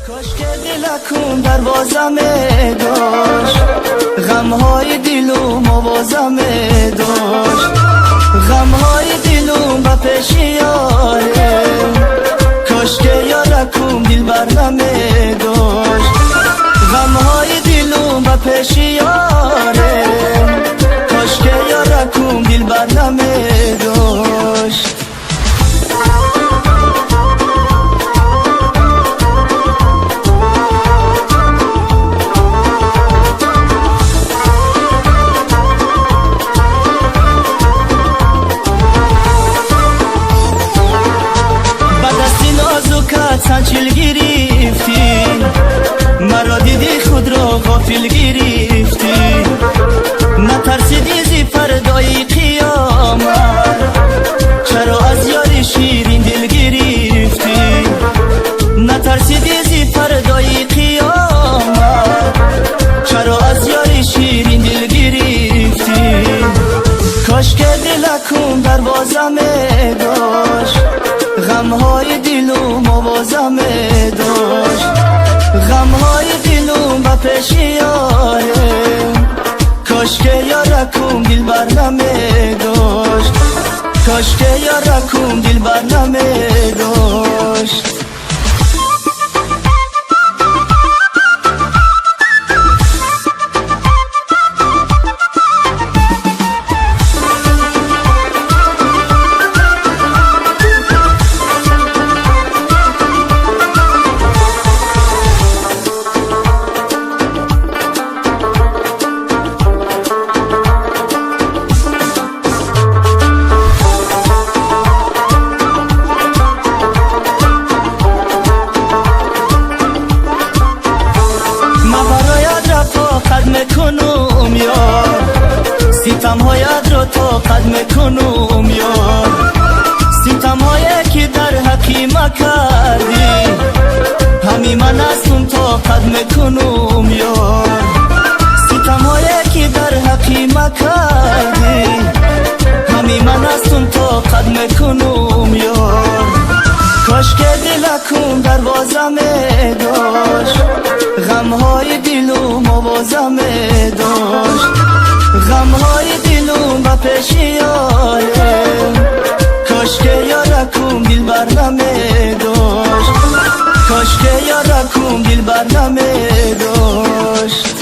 کاش که دلکم دروازم داشت، غمهای دلم آوازم داشت، غمهای دلم با پیش یاره، کاش که یارکم دل برنم داشت، غمهای دلم با پیش یاره، کاش که یارکم دل برنم داشت. سنچل گرفتی مرا دیدی خود را غافل گرفتی، نترسیدی زی فردای قیامت، چرا از یاری شیرین دل گرفتی، نترسیدی زی فردای قیامت، چرا از یاری شیرین دل گرفتی. کاش که دلکم دروازم داشت، غمهای دلم آوازم داشت، غمهای دلم با پیش یاره، کاش که یارکم دل برنم داشت، کاش که یارکم دل برنم داشت. میکنم یار، ستمهایت را طاقت میکنم یار، ستمهایی که در حقی ما کردی، همی من ازم طاقت میکنم یار، ستمهایی که در حقی ما کردی، همی من ازم طاقت میکنم یار. کاش که دلکم دروازم داشت، غمهای دلم آوازم داشت، غمهای دلم با پیش یاره، کاش که یارکم دل برنم داشت، کاش که یارکم دل برنم داشت.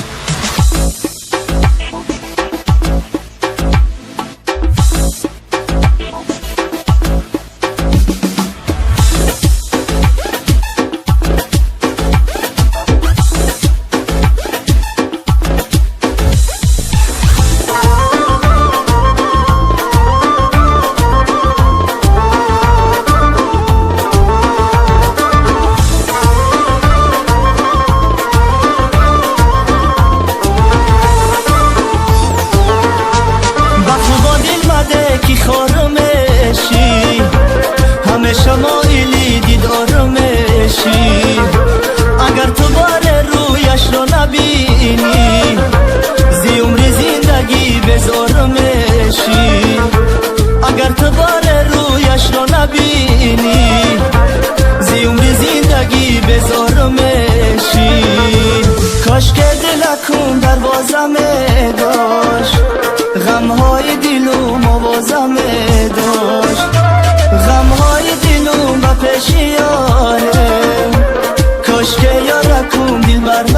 همیشه مایلی دیدار میشی، اگر تو بار رویش رو نبینی، زی عمر زندگی بزار میشی، اگر تو بار رویش رو نبینی، زی عمر زندگی بزار میشی. کاش که دلکم دروازم داشت، غمهای دلم آوازم داشت، غمهای دلم با پیش یاره، کاش که یارکم دل بر